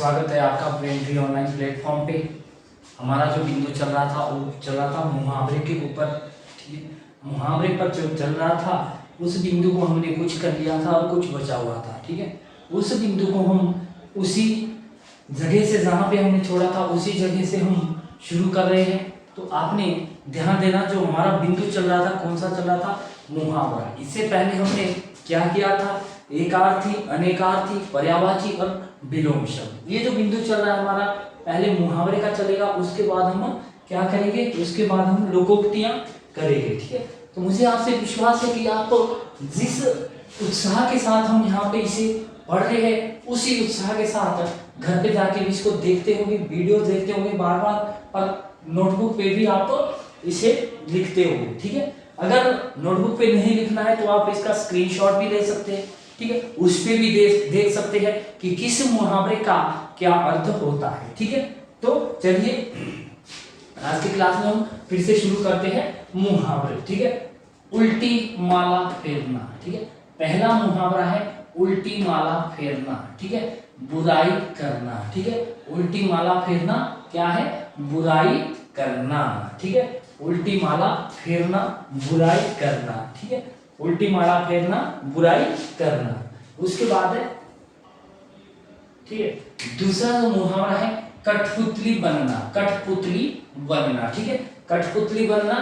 स्वागत है आपका ब्रेनट्री ऑनलाइन प्लेटफॉर्म पे। हमारा जो बिंदु चल रहा था वो चल रहा था मुहावरे के ऊपर। ठीक है, मुहावरे पर जो चल रहा था उस बिंदु को हमने कुछ कर लिया था और कुछ बचा हुआ था। ठीक है, उस बिंदु को हम उसी जगह से जहाँ पे हमने छोड़ा था उसी जगह से हम शुरू कर रहे हैं। तो आपने ध्यान देना, जो हमारा बिंदु चल रहा था कौन सा चल रहा था? मुहावरा। इससे पहले हमने क्या किया था? एकार्थी, अनेकार्थी, पर्यायवाची और विलोम शब्द। ये जो बिंदु चल रहा है हमारा पहले मुहावरे का चलेगा, उसके बाद हम क्या करेंगे? उसके बाद हम लोकोक्तियां करेंगे। ठीक है, तो मुझे आपसे विश्वास है कि आप जिस उत्साह के साथ हम यहाँ पे इसे पढ़ रहे हैं उसी उत्साह के साथ घर पे जाके भी इसको देखते होंगे, वीडियो देखते होंगे बार बार, और नोटबुक पे भी आप इसे लिखते होंगे। ठीक है, अगर नोटबुक पे नहीं लिखना है तो आप इसका स्क्रीनशॉट भी ले सकते हैं। ठीक है, उस पे भी देख सकते हैं कि किस मुहावरे का क्या अर्थ होता है। ठीक है, तो चलिए आज की क्लास में हम फिर से शुरू करते हैं मुहावरे। ठीक है, उल्टी माला फेरना। ठीक है, पहला मुहावरा है उल्टी माला फेरना। ठीक है, बुराई करना। ठीक है, उल्टी माला फेरना क्या है? बुराई करना। ठीक है, उल्टी माला फेरना, बुराई करना। ठीक है, उल्टी माला फेरना, बुराई करना। उसके बाद है, ठीक है, दूसरा जो मुहावरा है कठपुतली बनना। कठपुतली बनना। ठीक है, कठपुतली बनना,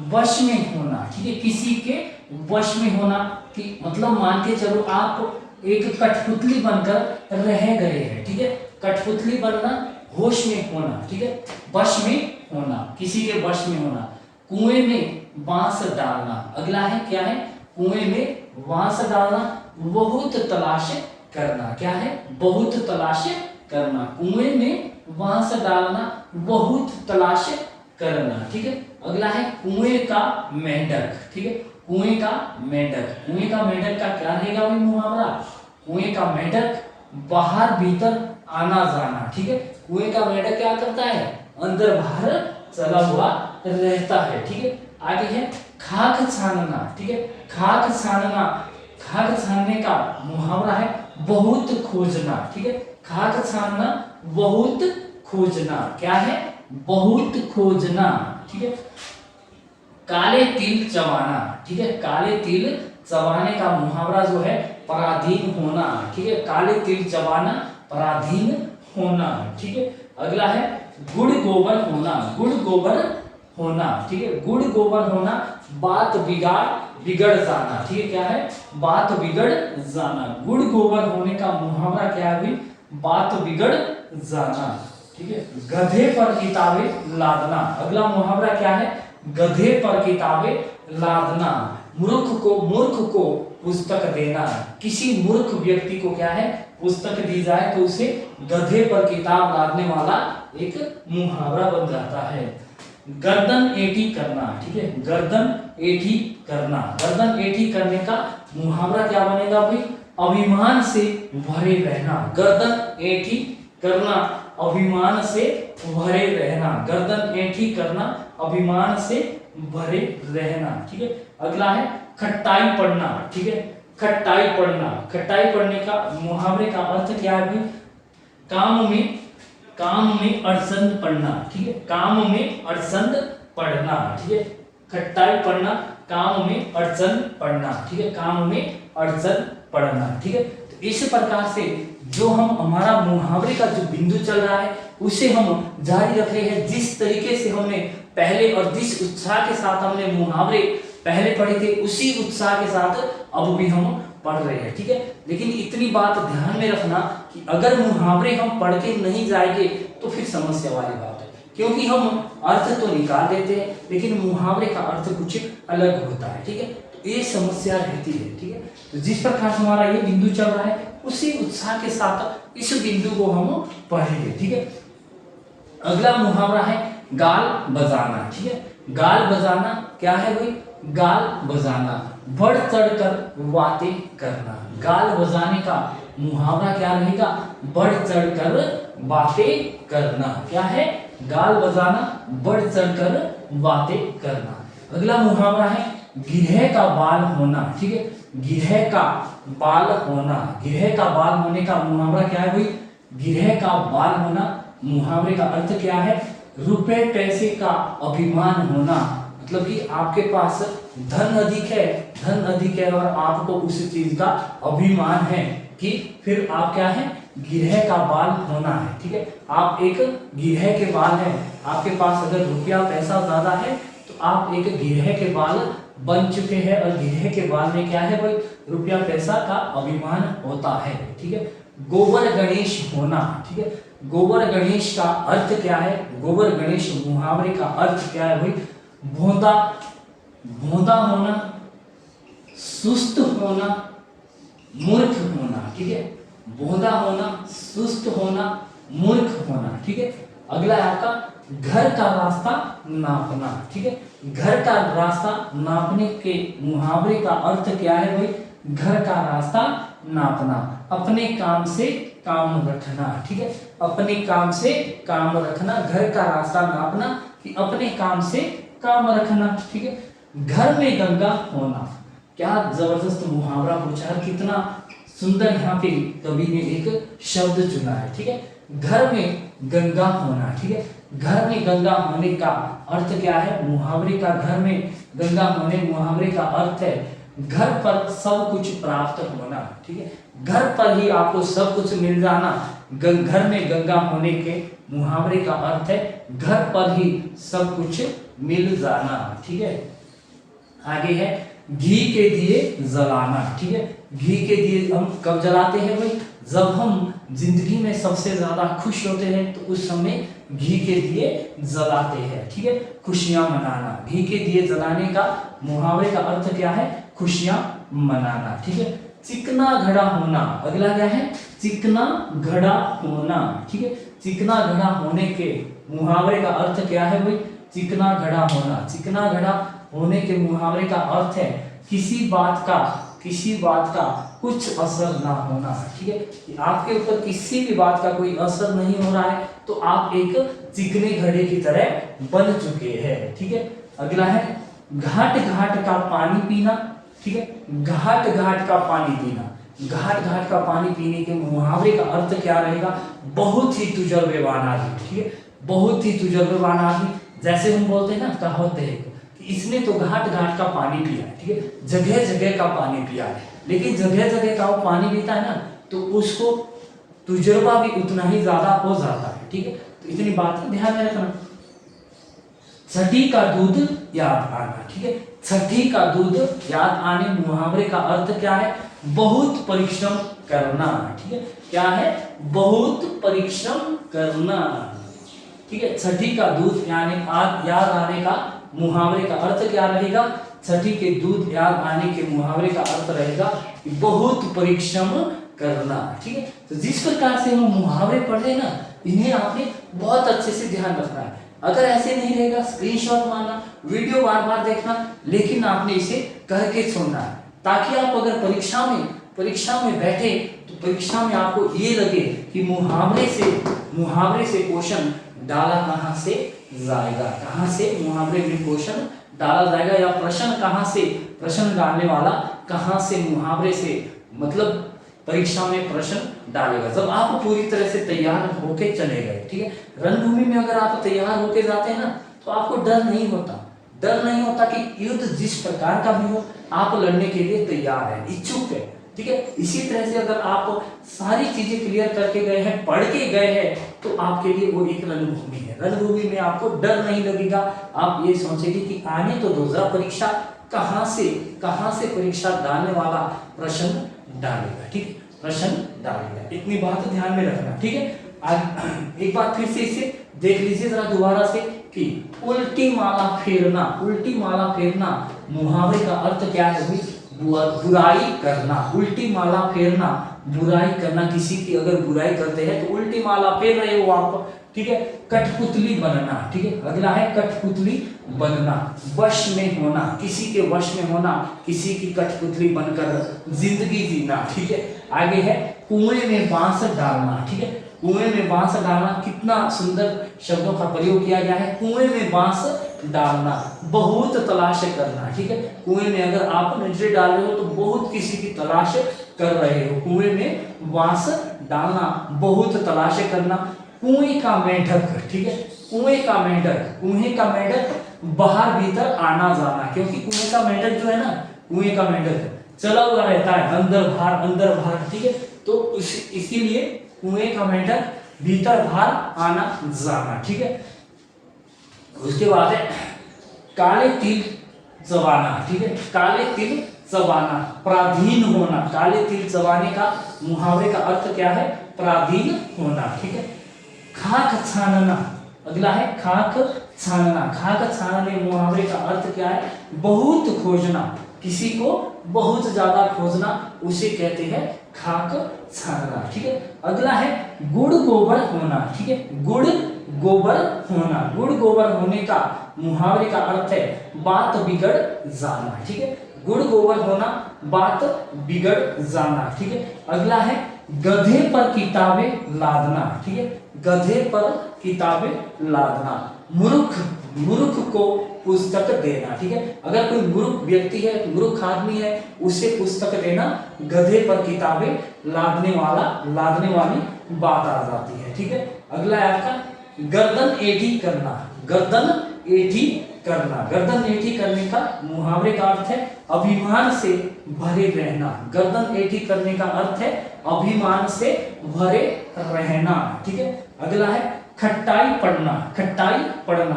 वश में होना। ठीक है, किसी के वश में होना कि मतलब मान के चलो आप एक कठपुतली बनकर रह गए हैं। ठीक है, कठपुतली बनना, होश में होना। ठीक है, वश में होना, किसी के वश में होना। कुएं में बांस डालना। अगला है क्या है? कुएं में बांस डालना, बहुत तलाश करना। क्या है? बहुत तलाश करना। कुएं में बांस डालना, बहुत तलाश करना। ठीक है, अगला है कुएं का मेंढक। ठीक है, कुएं का मेंढक। कुएं का मेंढक का क्या रहेगा भाई मुहावरा? कुएं का मेंढक बाहर भीतर आना जाना। ठीक है, कुएं का मेंढक क्या करता है? अंदर बाहर चला हुआ रहता है। ठीक है, आगे है खाक छानना। ठीक है, खाक छानना, खाक छानने का मुहावरा है बहुत खोजना। ठीक है, खाक छानना, बहुत खोजना। क्या है? बहुत खोजना। ठीक है, काले तिल चबाना। ठीक है, काले तिल चबाने का मुहावरा जो है पराधीन होना। ठीक है, काले तिल चबाना, पराधीन होना। ठीक है, अगला है गुड़ गोबर होना। गुड़ गोबर होना। ठीक है, गुड़ गोबर होना, बात बिगड़ जाना। ठीक है, क्या है? बात बिगड़ जाना। गुड़ गोबर होने का मुहावरा क्या है? बात बिगड़ जाना। ठीक है, गधे पर किताबें लादना। अगला मुहावरा क्या है? गधे पर किताबें लादना, मूर्ख को पुस्तक देना। किसी मूर्ख व्यक्ति को क्या है? पुस्तक दी जाए तो उसे गधे पर किताब लादने वाला एक मुहावरा बन जाता है। गर्दन एठी करना। ठीक है, गर्दन एठी करना। गर्दन एठी करने का मुहावरा क्या बनेगा भाई? अभिमान से भरे रहना। गर्दन एठी करना, अभिमान से भरे रहना। गर्दन एठी करना, अभिमान से भरे रहना। ठीक है, अगला है खट्टाई पढ़ना। ठीक है, खट्टाई पढ़ना। खट्टाई पढ़ने का मुहावरे का अर्थ क्या है भाई? काम में अड़चन पड़ना। ठीक है, काम में अड़चन पड़ना। ठीक है, खट्टाई पढ़ना, काम में अड़चन पड़ना। ठीक है, काम में अड़चन पड़ना। ठीक है, तो इस प्रकार से जो हम हमारा मुहावरे का जो बिंदु चल रहा है उसे हम जारी रख रहे हैं। जिस तरीके से हमने पहले और जिस उत्साह के साथ हमने मुहावरे पहले पढ़े थे उसी उत्साह के साथ अब भी हम पढ़ रहे हैं। ठीक है, लेकिन इतनी बात ध्यान में रखना कि अगर मुहावरे हम पढ़ के नहीं जाएंगे तो फिर समस्या वाली बात है, क्योंकि हम अर्थ तो निकाल देते हैं लेकिन मुहावरे का अर्थ कुछ अलग होता है। ठीक है, तो ये समस्या रहती है। ठीक है, तो जिस प्रकार से हमारा ये बिंदु चल रहा है उसी उत्साह के साथ इस बिंदु को हम पढ़ेंगे। ठीक है, अगला मुहावरा है गाल बजाना। ठीक है, गाल बजाना क्या है भाई? गाल बजाना, बढ़ चढ़कर बातें करना। गाल बजाने का मुहावरा क्या रहेगा? बढ़ चढ़कर बातें करना। क्या है? गाल बजाना, बढ़ चढ़कर बातें करना। अगला मुहावरा है गिरह का बाल होना। ठीक है, गिरह का बाल होना। गिरह का बाल होने का मुहावरा क्या है भाई? गिरह का बाल होना, मुहावरे का अर्थ क्या है, रुपए पैसे का अभिमान होना, मतलब कि आपके पास धन अधिक है और आपको उस चीज का अभिमान है कि फिर आप क्या है, गिरह का बाल होना है। ठीक है, आप एक गिरह के बाल हैं, आपके पास अगर रुपया पैसा ज्यादा है तो आप एक गिरह के बाल बन चुके हैं, और गिरह के बाल में क्या है भाई, रुपया पैसा का अभिमान होता है। ठीक है, गोबर गणेश होना। ठीक है, गोबर गणेश का अर्थ क्या है, गोबर गणेश मुहावरे का अर्थ क्या है भाई, भोंदा भोंदा होना, सुस्त होना, मूर्ख होना। ठीक है, भोंदा होना, सुस्त होना, मूर्ख होना। ठीक है, अगला है आपका घर का रास्ता नापना। ठीक है, घर का रास्ता नापने के मुहावरे का अर्थ क्या है भाई, घर का रास्ता नापना, अपने काम से काम रखना। ठीक है, अपने काम से काम रखना, घर का रास्ता नापना कि अपने काम से काम रखना। ठीक है, घर में गंगा होना, क्या जबरदस्त मुहावरा पूछा है, कितना सुंदर यहाँ पे कवि ने एक शब्द चुना है। ठीक है, घर में गंगा होना। ठीक है, घर में गंगा होने का अर्थ क्या है, मुहावरे का घर में गंगा होने मुहावरे का अर्थ है घर पर सब कुछ प्राप्त होना। ठीक है, घर पर ही आपको सब कुछ मिल जाना, घर में गंगा होने के मुहावरे का अर्थ है घर पर ही सब कुछ मिल जाना। ठीक है, आगे है घी के दिए जलाना। ठीक है, घी के दिए हम कब जलाते हैं भाई, जब हम जिंदगी में सबसे ज्यादा खुश होते हैं तो उस समय घी के दिए जलाते हैं। ठीक है, खुशियां मनाना, घी के दिए जलाने का मुहावरे का अर्थ क्या है, खुशियां मनाना। ठीक है, चिकना घड़ा होना, अगला क्या है, चिकना घड़ा होना। ठीक है, चिकना घड़ा होने के मुहावरे का अर्थ क्या है भाई, चिकना घड़ा होना, चिकना घड़ा होने के मुहावरे का अर्थ है किसी बात का कुछ असर ना होना। ठीक है, कि आपके ऊपर किसी भी बात का कोई असर नहीं हो रहा है तो आप एक चिकने घड़े की तरह बन चुके हैं। ठीक है, अगला है घाट घाट का पानी पीना। ठीक है, घाट घाट का पानी पीना, घाट घाट का पानी पीने के मुहावरे का अर्थ क्या रहेगा, बहुत ही तजुर्बेवान आदमी। ठीक है, बहुत ही तजुर्बेवान आदमी, जैसे हम बोलते हैं ना, कहावत है कि इसने तो घाट घाट का पानी पिया है। ठीक है, जगह जगह का पानी पिया है, लेकिन जगह जगह का वो पानी पीता है ना तो उसको तजुर्बा भी उतना ही ज्यादा हो जाता है। ठीक है, तो इतनी बात ध्यान में रखना। छठी का दूध याद आना। ठीक है, छठी का दूध याद आने मुहावरे का अर्थ क्या है, बहुत परिश्रम करना। ठीक है, क्या है, बहुत परिश्रम करना। ठीक है, छठी का दूध याद आने का मुहावरे का अर्थ क्या रहेगा, छठी के दूध याद आने के मुहावरे का अर्थ रहेगा कि बहुत परिश्रम करना। ठीक है, तो जिस प्रकार से हम मुहावरे पढ़ रहे हैं ना, इन्हें आपने बहुत अच्छे से ध्यान रखना है। अगर ऐसे नहीं रहेगा स्क्रीनशॉट मारना, वीडियो बार बार देखना, लेकिन आपने इसे कह के छोड़ना है, ताकि आप अगर परीक्षा में बैठे तो परीक्षा में आपको ये लगे कि मुहावरे से क्वेश्चन डाला कहां से जाएगा, कहां से मुहावरे में क्वेश्चन डाला जाएगा, या प्रश्न डालने वाला कहां से मुहावरे से मतलब परीक्षा में प्रश्न डालेगा। जब आप पूरी तरह से तैयार होके चले गए। ठीक है, रणभूमि में अगर आप तैयार होके जाते हैं ना तो आपको डर नहीं होता कि युद्ध जिस प्रकार का भी हो आप लड़ने के लिए तैयार है, इच्छुक है। ठीक है, इसी तरह से अगर आप सारी चीजें क्लियर करके गए हैं, पढ़ के गए हैं, तो आपके लिए वो एक रणभूमि है। रणभूमि में आपको डर नहीं लगेगा, आप ये सोचेंगे कि आने तो दो जरा परीक्षा, कहां से परीक्षा डालने वाला प्रश्न डालेगा। ठीक है, प्रश्न डालेगा, इतनी बात ध्यान में रखना। ठीक है, एक बार फिर से इसे देख लीजिए जरा दोबारा से कि उल्टी माला फेरना मुहावरे का अर्थ क्या है भाई, बुराई करना। उल्टी माला फेरना, बुराई करना, किसी की अगर बुराई करते हैं तो उल्टी माला फेर रहे हो आप। ठीक है, कठपुतली बनना। ठीक है, अगला है कठपुतली बनना, वश में होना, किसी के वश में होना, किसी की कठपुतली बनकर जिंदगी जीना। ठीक है, आगे है कुएं में बांस डालना। ठीक है, कुएं में बांस डालना, कितना सुंदर शब्दों का प्रयोग किया गया है, कुएं में बांस डालना, बहुत तलाश करना, ठीक है। कुएं में अगर आप नजरें डाल रहे हो तो बहुत किसी की तलाश कर रहे हो। कुएं में वास डालना, बहुत तलाश करना। कुएं का मेंढक, ठीक है, कुएं का मेंढक, कुएं का मेंढक बाहर भीतर आना जाना, क्योंकि कुएं का मेंढक जो है ना, कुएं का मेंढक चला हुआ रहता है, अंदर बाहर, ठीक है। तो इसीलिए कुएं का मेंढक भीतर बाहर आना जाना, ठीक है। उसके बाद है काले तिल चबाना, ठीक है, काले तिल चबाना, पराधीन होना। काले तिल चबाने का मुहावरे का अर्थ क्या है? पराधीन होना, ठीक है। खाक छानना, अगला है खाक छानना। खाक छानने मुहावरे का अर्थ क्या है? बहुत खोजना, किसी को बहुत ज्यादा खोजना, उसे कहते हैं खाक छानना, ठीक है। अगला है गुड़ गोबर होना, ठीक है, गुड़ गोबर होना। गुड़ गोबर होने का मुहावरे का अर्थ है बात बिगड़ जाना, ठीक है। गुड़ गोबर होना, बात बिगड़ जाना, ठीक है। अगला है गधे पर किताबें लादना, ठीक है, गधे पर किताबें लादना। मूर्ख को पुस्तक देना, ठीक है। अगर कोई मूर्ख व्यक्ति है, मूर्ख आदमी है, उसे पुस्तक देना गधे पर किताबें लादने वाली बात आ जाती है, ठीक है। अगला है आपका गर्दन एठी करना, गर्दन एठी करना। गर्दन एठी करने का मुहावरे का अर्थ है अभिमान से भरे रहना। गर्दन एठी करने का अर्थ है अभिमान से भरे रहना, ठीक है। अगला है खट्टाई पड़ना, खट्टाई पड़ना,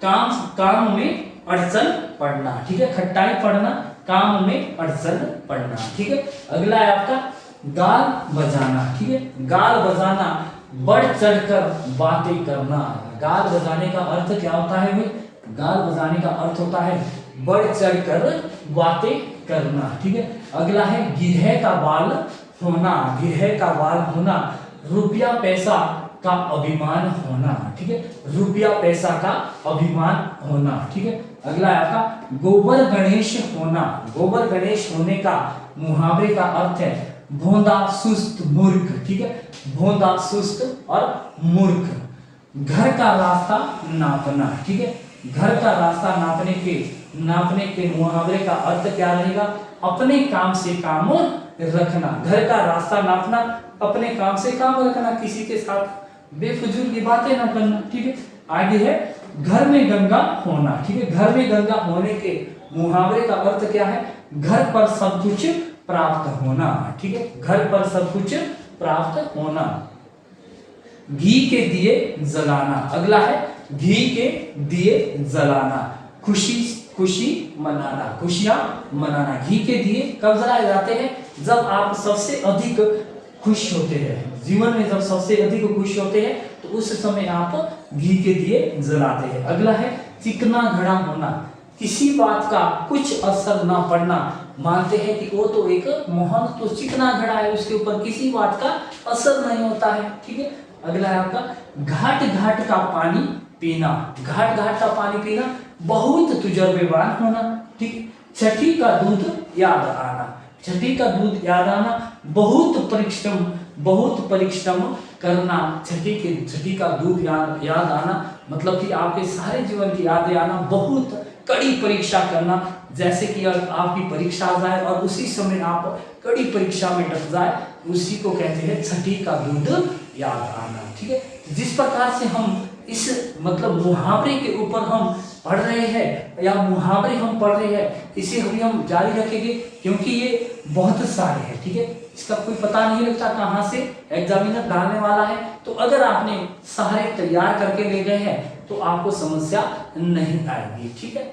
काम में अड़चन पड़ना, ठीक है। खट्टाई पड़ना, काम में अड़चन पड़ना, ठीक है। अगला है आपका गाल बजाना, ठीक है, गाल बजाना, बढ़ चढ़कर बातें करना। गाल बजाने का अर्थ क्या होता है भाई? गाल बजाने का अर्थ होता है बढ़ चढ़कर बातें करना, ठीक है। अगला है गिरहे का बाल होना, गिरहे का बाल होना, रुपया पैसा का अभिमान होना, ठीक है, रुपया पैसा का अभिमान होना, ठीक है। अगला है आपका गोबर गणेश होना। गोबर गणेश होने का मुहावरे का अर्थ है भोंदा सुस्त मूर्ख, ठीक है, भोंदा सुस्त और मूर्ख। घर का रास्ता नापना, ठीक है, घर का रास्ता नापने के मुहावरे का अर्थ क्या रहेगा? अपने काम से काम रखना। घर का रास्ता नापना, अपने काम से काम रखना, किसी के साथ बेफजूल की बातें ना करना, ठीक है। आगे है घर में गंगा होना, ठीक है, घर में गंगा होने के मुहावरे का अर्थ क्या है? घर पर सब कुछ प्राप्त होना, ठीक है, घर पर सब कुछ प्राप्त होना। घी के दिए जलाना, अगला है घी के दिए जलाना, खुशी मनाना, खुशियां मनाना। घी के दिए कब जलाए जाते हैं? जब आप सबसे अधिक खुश होते हैं, जीवन में जब सबसे अधिक खुश होते हैं तो उस समय आप घी के दिए जलाते हैं। अगला है चिकना घड़ा होना, किसी बात का कुछ असर ना पड़ना। मानते हैं कि वो तो एक मोहन तो चिकना घड़ा है, उसके ऊपर किसी बात का असर नहीं होता है, ठीक है। अगला है आपका घाट घाट का पानी पीना, घाट घाट का पानी पीना, बहुत तजुर्बेवान होना, ठीक। छठी का दूध याद आना, छठी का दूध याद आना, बहुत परिश्रम करना। छठी का दूध याद आना मतलब कि आपके सारे जीवन की यादें आना, बहुत कड़ी परीक्षा करना। जैसे कि आपकी परीक्षा आ जाए और उसी समय आप कड़ी परीक्षा में डट जाए, उसी को कहते हैं छठी का दूध याद आना, ठीक है। जिस प्रकार से हम इस मतलब मुहावरे के ऊपर हम पढ़ रहे हैं या मुहावरे हम पढ़ रहे हैं, इसे हम जारी रखेंगे क्योंकि ये बहुत सारे हैं, ठीक है। इसका कोई पता नहीं लगता कहाँ से एग्जामिनर डालने वाला है। तो अगर आपने सारे तैयार करके ले गए हैं तो आपको समस्या नहीं आएगी, ठीक है।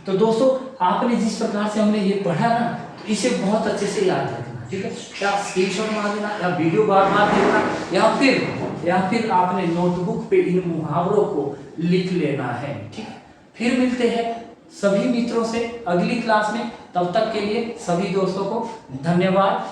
तो दोस्तों आपने जिस प्रकार से हमने ये पढ़ा ना, तो इसे बहुत अच्छे से याद रखना, ठीक है। या स्क्रीनशॉट मार देना या वीडियो बार देखना या फिर आपने नोटबुक पे इन मुहावरों को लिख लेना है, ठीक है। फिर मिलते हैं सभी मित्रों से अगली क्लास में, तब तक के लिए सभी दोस्तों को धन्यवाद।